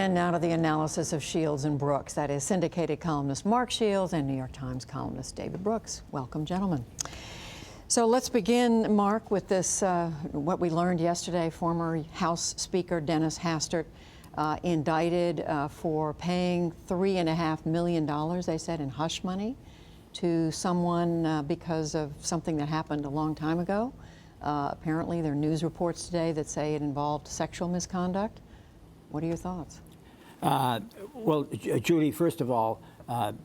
And now to the analysis of Shields and Brooks. That is syndicated columnist Mark Shields and New York Times columnist David Brooks. Welcome, gentlemen. So let's begin, Mark, with this, what we learned yesterday. Former House Speaker Dennis Hastert indicted for paying $3.5 million, they said, in hush money to someone because of something that happened a long time ago. Apparently, there are news reports today that say it involved sexual misconduct. What are your thoughts? Well, Judy, first of all,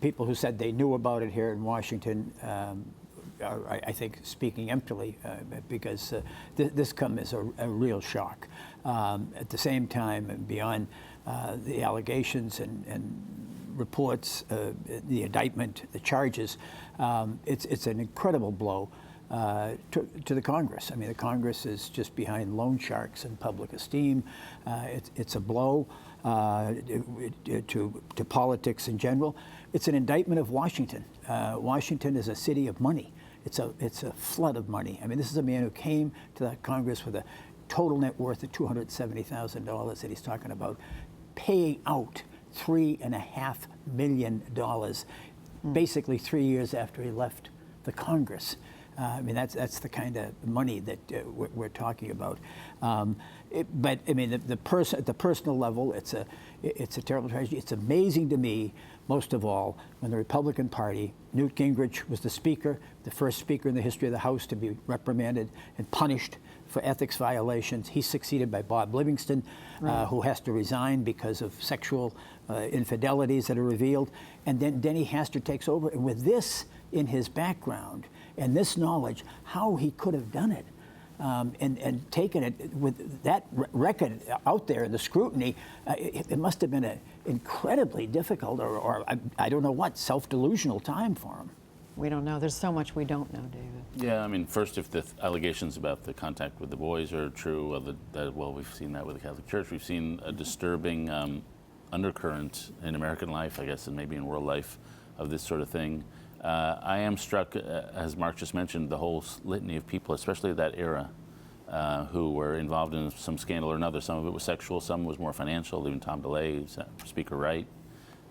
people who said they knew about it here in Washington are, I think, speaking emptily because this comes as a real shock. At the same time, and beyond the allegations and reports, the indictment, the charges, it's an incredible blow to the Congress. I mean, the Congress is just behind loan sharks in public esteem. It's a blow to politics in general. It's an indictment of Washington. Washington is a city of money. It's a flood of money. I mean, this is a man who came to that Congress with a total net worth of $270,000 that he's talking about, paying out $3.5 million, basically 3 years after he left the Congress. I mean, that's the kind of money that we're talking about. But I mean, at the personal level, it's a terrible tragedy. It's amazing to me, most of all, when the Republican Party, Newt Gingrich was the speaker, the first speaker in the history of the House to be reprimanded and punished for ethics violations. He's succeeded by Bob Livingston, right, who has to resign because of sexual infidelities that are revealed. And then Denny Hastert takes over. And with this in his background and this knowledge, how he could have done it, and taken it with that record out there, the scrutiny, it must have been an incredibly difficult or I don't know what, self-delusional time for him. We don't know. There's so much we don't know, David. Yeah, I mean, first, if the allegations about the contact with the boys are true, well, we've seen that with the Catholic Church. We've seen a disturbing undercurrent in American life, I guess, and maybe in world life of this sort of thing. I am struck, as Mark just mentioned, the whole litany of people, especially of that era, who were involved in some scandal or another. Some of it was sexual, some was more financial, even Tom DeLay, Speaker Wright.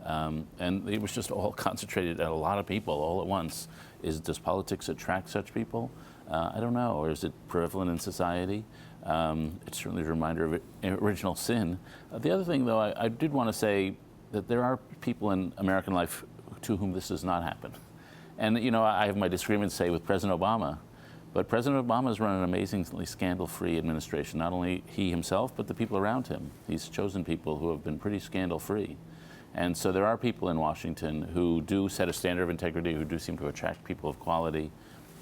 And it was just all concentrated at a lot of people all at once. Does politics attract such people? I don't know. Or is it prevalent in society? It's certainly a reminder of original sin. The other thing, though, I did want to say that there are people in American life to whom this does not happen. And, you know, I have my disagreements, say, with President Obama. But President Obama has run an amazingly scandal-free administration. Not only he himself, but the people around him. He's chosen people who have been pretty scandal-free. And so there are people in Washington who do set a standard of integrity, who do seem to attract people of quality.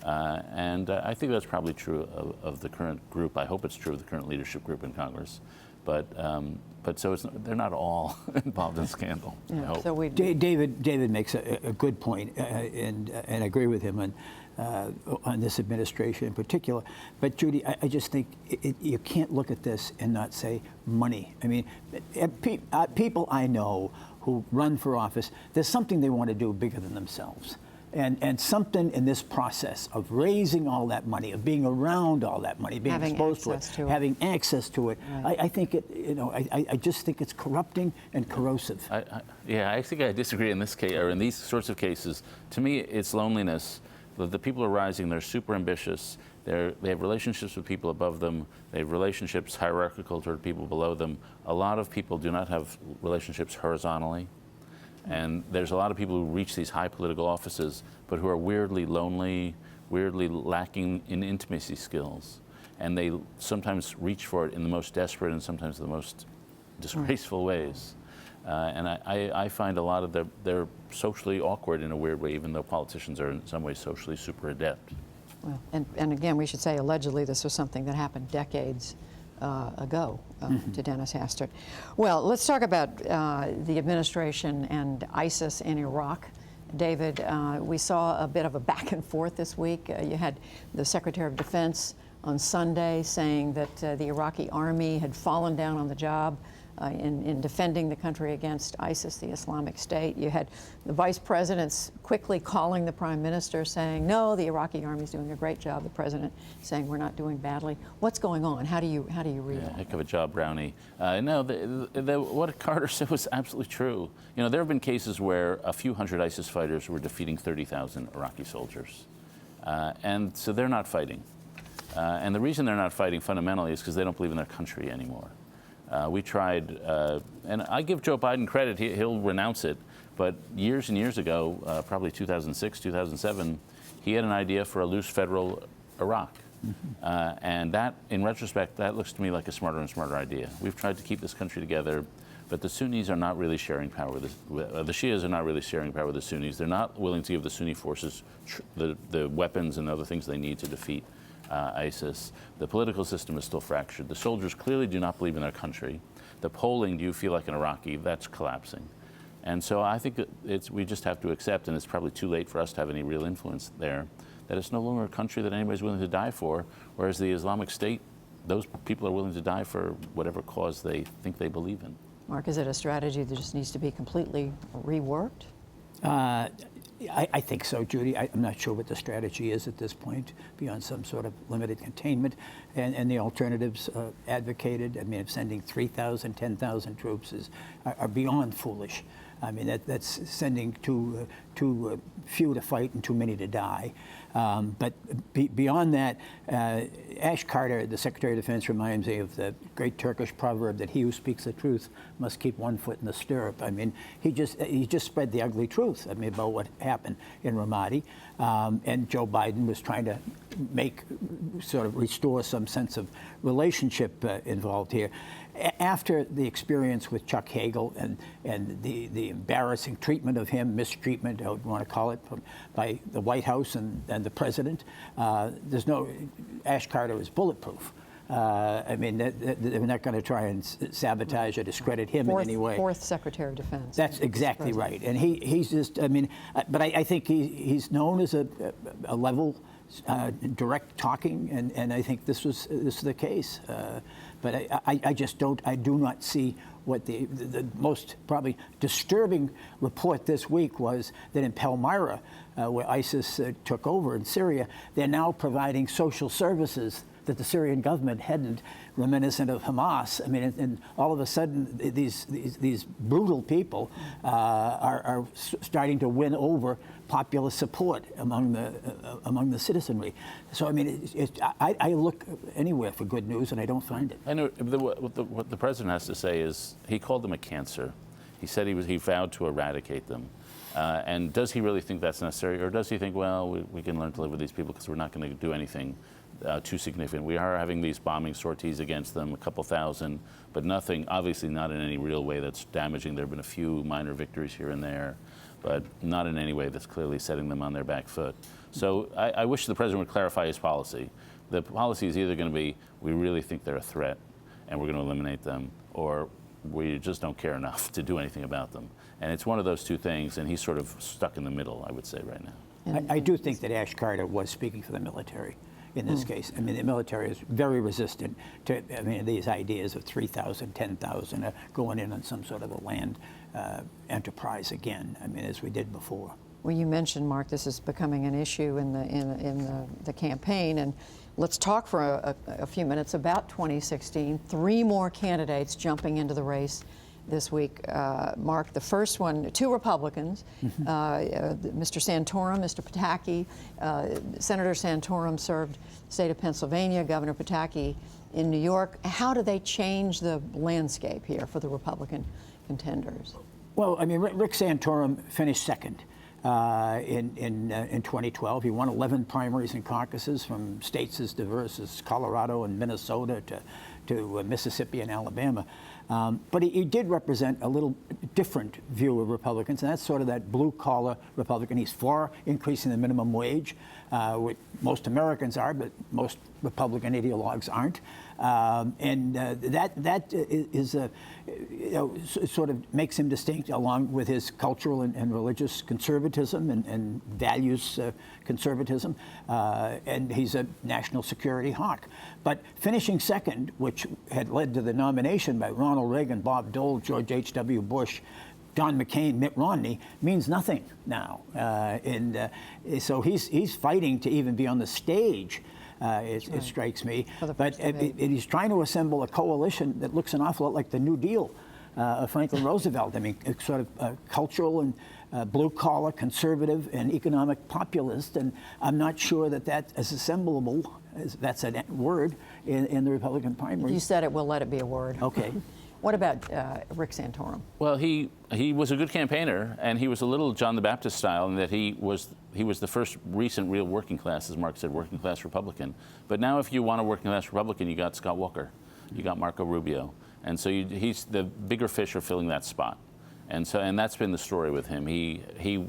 And I think that's probably true of the current group. I hope it's true of the current leadership group in Congress. But so they're not all involved in scandal. Yeah, I hope. so David makes a good point, and I agree with him on this administration in particular. But Judy, I just think you can't look at this and not say money. I mean, people I know who run for office, there's something they want to do bigger than themselves. And something in this process of raising all that money, of being around all that money, being exposed to it, having access to it, right. I think I just think it's corrupting and corrosive. I think I disagree in this case, or in these sorts of cases. To me, it's loneliness. The people are rising, they're super ambitious, they have relationships with people above them, they have relationships hierarchical toward people below them. A lot of people do not have relationships horizontally. And there's a lot of people who reach these high political offices, but who are weirdly lonely, weirdly lacking in intimacy skills. And they sometimes reach for it in the most desperate and sometimes the most disgraceful ways. And I find a lot of they're socially awkward in a weird way, even though politicians are in some ways socially super adept. Well, and again, we should say allegedly this was something that happened decades ago to Dennis Hastert. Well, let's talk about the administration and ISIS in Iraq. David, we saw a bit of a back and forth this week. You had the Secretary of Defense on Sunday saying that the Iraqi army had fallen down on the job in defending the country against ISIS, the Islamic State. You had the vice presidents quickly calling the prime minister saying, no, the Iraqi army's doing a great job. The president saying we're not doing badly. What's going on? How do you read that? Heck of a job, Brownie. No, what Carter said was absolutely true. You know, there have been cases where a few hundred ISIS fighters were defeating 30,000 Iraqi soldiers. And so they're not fighting. And the reason they're not fighting fundamentally is because they don't believe in their country anymore. We tried, and I give Joe Biden credit, he'll renounce it, but years and years ago, probably 2006, 2007, he had an idea for a loose federal Iraq. And that, in retrospect, that looks to me like a smarter and smarter idea. We've tried to keep this country together, but the Sunnis are not really sharing power with the Shias are not really sharing power with the Sunnis. They're not willing to give the Sunni forces the weapons and other things they need to defeat ISIS. The political system is still fractured. The soldiers clearly do not believe in their country. The polling, do you feel like an Iraqi? That's collapsing. And so I think we just have to accept, and it's probably too late for us to have any real influence there, that it's no longer a country that anybody's willing to die for, whereas the Islamic State, those people are willing to die for whatever cause they think they believe in. Mark, is it a strategy that just needs to be completely reworked? I think so, Judy. I'm not sure what the strategy is at this point, beyond some sort of limited containment. And the alternatives advocated, I mean, of sending 3,000, 10,000 troops are beyond foolish. I mean, that's sending too few to fight and too many to die. But beyond that, Ash Carter, the Secretary of Defense, reminds me of the great Turkish proverb that he who speaks the truth must keep one foot in the stirrup. I mean, he just spread the ugly truth, I mean, about what happened in Ramadi. And Joe Biden was trying to restore some sense of relationship involved here. After the experience with Chuck Hagel and the embarrassing treatment of him, mistreatment, I would want to call it, by the White House and the president, Ash Carter is bulletproof. I mean, they're not going to try and sabotage or discredit him in any way. Fourth Secretary of Defense. That's exactly right. And he's just, I mean, but I think he's known as a level, direct talking, and I think this is the case. But I do not see what the most probably disturbing report this week was that in Palmyra, where ISIS took over in Syria, they're now providing social services that the Syrian government hadn't, reminiscent of Hamas. I mean, and all of a sudden, these brutal people are starting to win over popular support among the citizenry. So I mean, I look anywhere for good news, and I don't find it. I know what the president has to say is he called them a cancer. He said he vowed to eradicate them. And does he really think that's necessary, or does he think, well, we can learn to live with these people because we're not going to do anything too significant? We are having these bombing sorties against them, a couple thousand, but nothing, obviously not in any real way that's damaging. There have been a few minor victories here and there, but not in any way that's clearly setting them on their back foot. So I wish the president would clarify his policy. The policy is either going to be, we really think they're a threat and we're going to eliminate them, or we just don't care enough to do anything about them. And it's one of those two things, and he's sort of stuck in the middle, I would say, right now. I do think that Ash Carter was speaking for the military in this case. I mean, the military is very resistant to, I mean, these ideas of 3,000, 10,000 going in on some sort of a land enterprise again, I mean, as we did before. Well, you mentioned, Mark, this is becoming an issue in the campaign, and let's talk for a few minutes about 2016. 3 more candidates jumping into the race this week. Mark, the first one, 2 Republicans, Mr. Santorum, Mr. Pataki. Senator Santorum served the state of Pennsylvania, Governor Pataki in New York. How do they change the landscape here for the Republican contenders? Well, I mean, Rick Santorum finished second in 2012. He won 11 primaries and caucuses from states as diverse as Colorado and Minnesota to Mississippi and Alabama. But he did represent a little different view of Republicans, and that's sort of that blue-collar Republican. He's for increasing the minimum wage, most Americans are, but most Republican ideologues aren't. That is sort of makes him distinct, along with his cultural and religious conservatism and values conservatism. And he's a national security hawk. But finishing second, which had led to the nomination by Ronald Reagan, Bob Dole, George H.W. Bush, John McCain, Mitt Romney, means nothing now. So he's fighting to even be on the stage. It strikes me. But he's trying to assemble a coalition that looks an awful lot like the New Deal of Franklin Roosevelt. I mean, it's sort of cultural and blue-collar, conservative, and economic populist. And I'm not sure that that is assemblable, that's a word, in the Republican primary. You said it, we'll let it be a word. Okay. What about Rick Santorum? Well, he was a good campaigner, and he was a little John the Baptist style in that he was the first recent real working class, as Mark said, working class Republican. But now if you want a working class Republican, you got Scott Walker, you got Marco Rubio. And so he's the bigger fish are filling that spot. And that's been the story with him. He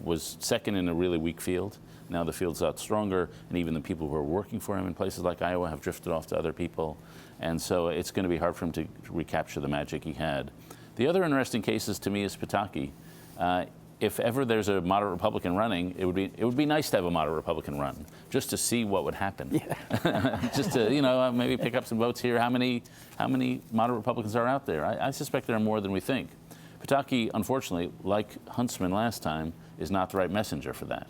was second in a really weak field. Now the field's out stronger, and even the people who are working for him in places like Iowa have drifted off to other people. And so it's going to be hard for him to recapture the magic he had. The other interesting cases to me is Pataki. If ever there's a moderate Republican running, it would be nice to have a moderate Republican run, just to see what would happen. Yeah. Just to maybe pick up some votes here. How many moderate Republicans are out there? I suspect there are more than we think. Pataki, unfortunately, like Huntsman last time, is not the right messenger for that.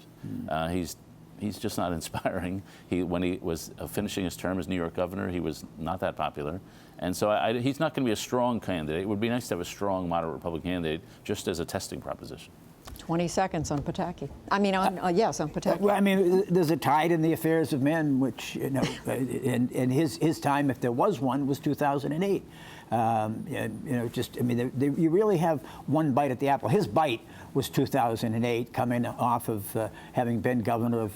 He's just not inspiring. When he was finishing his term as New York governor, he was not that popular. And so he's not going to be a strong candidate. It would be nice to have a strong, moderate Republican candidate just as a testing proposition. 20 seconds on Pataki. I mean, yes, on Pataki. Well, I mean, there's a tide in the affairs of men, which, and his time, if there was one, was 2008. You really have one bite at the apple. His bite was 2008, coming off of having been governor of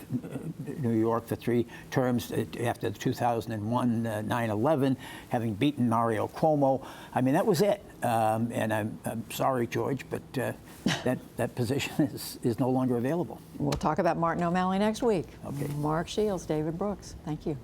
New York for 3 terms after the 2001 9/11, having beaten Mario Cuomo. I mean, that was it. And I'm sorry, George, but that position is no longer available. We'll talk about Martin O'Malley next week. Okay. Mark Shields, David Brooks. Thank you.